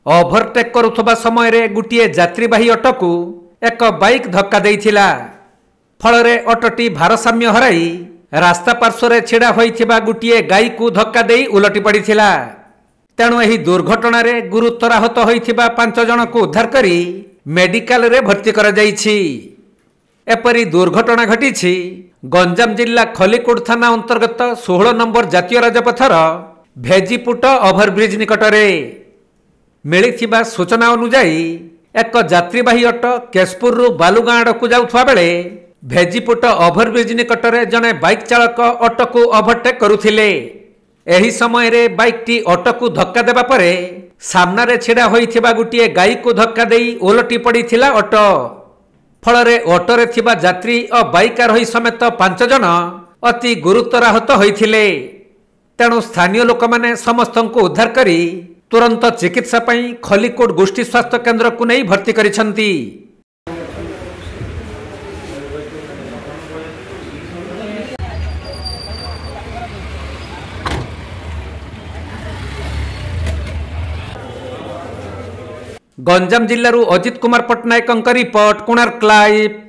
Overtake करुवा समय रे गुटिए यात्रीवाही auto को एक बाइक धक्का देइथिला। फलरे ऑटोटी भारसाम्य हराई रास्ता पार्श्व छिड़ा होइथिबा गुटिए गाई को धक्का देई उलटी पड़िथिला। तेणु एही दुर्घटना रे गुरुतर आहत होइथिबा 5 जन को उद्धार करी मेडिकल रे भर्ती करा जाइछि। एपरी दुर्घटना घटिछि गंजाम जिला खलिकोट थाना अंतर्गत 16 नंबर जातीय राजपथर भेजीपुट ओभरब्रिज निकटरे। मिलिथिबा सूचना अनुसार एक यात्रीवाही ऑटो केशपुर बालुगाँ आड़कू जाउथवा बेले भेजीपुट ओभरब्रिज निकटरे जने बाइक चालक ऑटो को ओभरटेक करुथिले। एही समय रे बाइकटी ऑटो को धक्का देबा परे सामनारे छिड़ा होइथिबा गुटिए गाई को धक्का देई ओलटी पड़िथिला ऑटो। फलरे ऑटोरे थिबा यात्री और बाइक आरोही समेत 5 जन अति गुरुतर आहत होइथिले। तेणु स्थानीय लोक माने समस्त को उद्धार करी तुरंत चिकित्सा पई खलिकोट गोष्ठी स्वास्थ्य केन्द्र को नहीं भर्ती करिसंती। गंजाम जिल्लारू अजित कुमार पट्टनायक रिपोर्ट, कोणार्क लाइव।